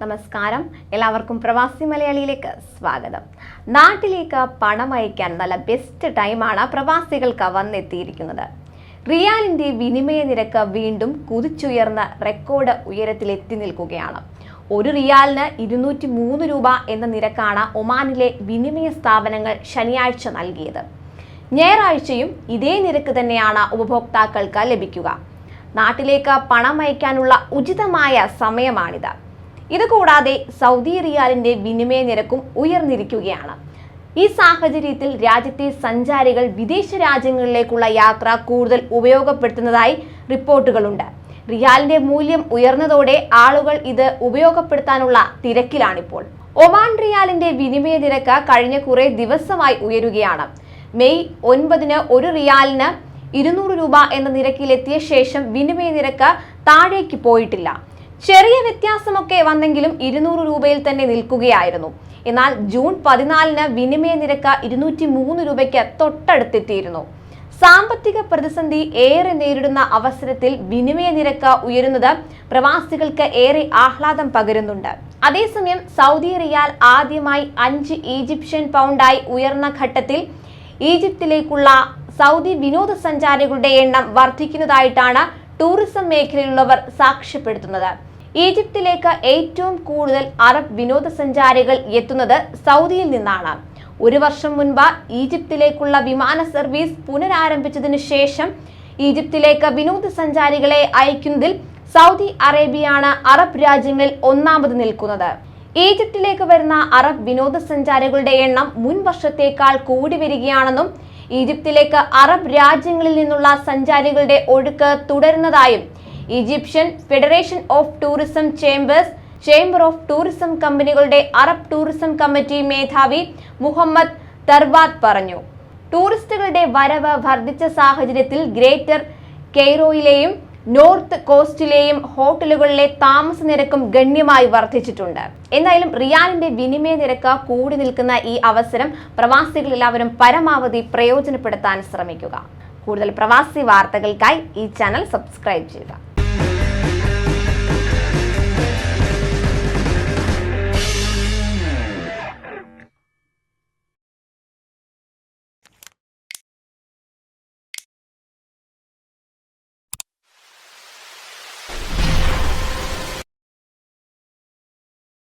നമസ്കാരം, എല്ലാവർക്കും പ്രവാസി മലയാളിയിലേക്ക് സ്വാഗതം. നാട്ടിലേക്ക് പണം അയക്കാൻ നല്ല ബെസ്റ്റ് ടൈമാണ് പ്രവാസികൾക്ക് വന്നെത്തിയിരിക്കുന്നത്. റിയാലിന്റെ വിനിമയ നിരക്ക് വീണ്ടും കുതിച്ചുയർന്ന റെക്കോർഡ് ഉയരത്തിലെത്തി നിൽക്കുകയാണ്. ഒരു റിയാലിന് 203 രൂപ എന്ന നിരക്കാണ് ഒമാനിലെ വിനിമയ സ്ഥാപനങ്ങൾ ശനിയാഴ്ച നൽകിയത്. ഞായറാഴ്ചയും ഇതേ നിരക്ക് തന്നെയാണ് ഉപഭോക്താക്കൾക്ക് ലഭിക്കുക. നാട്ടിലേക്ക് പണം അയക്കാനുള്ള ഉചിതമായ സമയമാണിത്. ഇതുകൂടാതെ സൗദി റിയാലിന്റെ വിനിമയ നിരക്കും ഉയർന്നിരിക്കുകയാണ്. ഈ സാഹചര്യത്തിൽ രാജ്യത്തെ സഞ്ചാരികൾ വിദേശ രാജ്യങ്ങളിലേക്കുള്ള യാത്ര കൂടുതൽ ഉപയോഗപ്പെടുത്തുന്നതായി റിപ്പോർട്ടുകളുണ്ട്. റിയാലിന്റെ മൂല്യം ഉയർന്നതോടെ ആളുകൾ ഇത് ഉപയോഗപ്പെടുത്താനുള്ള തിരക്കിലാണിപ്പോൾ. ഒമാൻ റിയാലിന്റെ വിനിമയ നിരക്ക് കഴിഞ്ഞ കുറെ ദിവസമായി ഉയരുകയാണ്. മെയ് 9 ഒരു റിയാലിന് 200 രൂപ എന്ന നിരക്കിലെത്തിയ ശേഷം വിനിമയ നിരക്ക് താഴേക്ക് പോയിട്ടില്ല. ചെറിയ വ്യത്യാസമൊക്കെ വന്നെങ്കിലും 200 രൂപയിൽ തന്നെ നിൽക്കുകയായിരുന്നു. എന്നാൽ ജൂൺ 14 വിനിമയ നിരക്ക് 203 രൂപയ്ക്ക് തൊട്ടടുത്തെത്തിയിരുന്നു. സാമ്പത്തിക പ്രതിസന്ധി ഏറെ നേരിടുന്ന അവസരത്തിൽ വിനിമയ നിരക്ക് ഉയരുന്നത് പ്രവാസികൾക്ക് ഏറെ ആഹ്ലാദം പകരുന്നുണ്ട്. അതേസമയം സൗദി റിയാൽ ആദ്യമായി 5 ഈജിപ്ഷ്യൻ പൗണ്ടായി ഉയർന്ന ഘട്ടത്തിൽ ഈജിപ്തിലേക്കുള്ള സൗദി വിനോദസഞ്ചാരികളുടെ എണ്ണം വർദ്ധിക്കുന്നതായിട്ടാണ് ടൂറിസം മേഖലയിലുള്ളവർ സാക്ഷ്യപ്പെടുത്തുന്നത്. ഈജിപ്തിലേക്ക് ഏറ്റവും കൂടുതൽ അറബ് വിനോദസഞ്ചാരികൾ എത്തുന്നത് സൗദിയിൽ നിന്നാണ്. ഒരു വർഷം മുൻപ് ഈജിപ്തിലേക്കുള്ള വിമാന സർവീസ് പുനരാരംഭിച്ചതിനു ശേഷം ഈജിപ്തിലേക്ക് വിനോദസഞ്ചാരികളെ അയക്കുന്നതിൽ സൗദി അറേബ്യയാണ് അറബ് രാജ്യങ്ങളിൽ ഒന്നാമത് നിൽക്കുന്നത്. ഈജിപ്തിലേക്ക് വരുന്ന അറബ് വിനോദസഞ്ചാരികളുടെ എണ്ണം മുൻ വർഷത്തേക്കാൾ കൂടി വരികയാണെന്നും ഈജിപ്തിലേക്ക് അറബ് രാജ്യങ്ങളിൽ നിന്നുള്ള സഞ്ചാരികളുടെ ഒഴുക്ക് തുടരുന്നതായും Egyptian federation of tourism chamber of tourism കമ്പനികളുടെ അറബ് ടൂറിസം കമ്മിറ്റി മേധാവി മുഹമ്മദ് തർവാത്ത് പറഞ്ഞു. ടൂറിസ്റ്റുകളുടെ വരവ് വർദ്ധിച്ച സാഹചര്യത്തിൽ ഗ്രേറ്റർ കെയ്റോയിലെയും നോർത്ത് കോസ്റ്റിലെയും ഹോട്ടലുകളിലെ താമസ നിരക്കും ഗണ്യമായി വർദ്ധിച്ചിട്ടുണ്ട്. എന്തായാലും റിയാലിന്റെ വിനിമയ നിരക്ക് കൂടി നിൽക്കുന്ന ഈ അവസരം പ്രവാസികൾ എല്ലാവരും പരമാവധി പ്രയോജനപ്പെടുത്താൻ ശ്രമിക്കുക. കൂടുതൽ പ്രവാസി വാർത്തകൾക്കായി ഈ ചാനൽ സബ്സ്ക്രൈബ് ചെയ്യുക.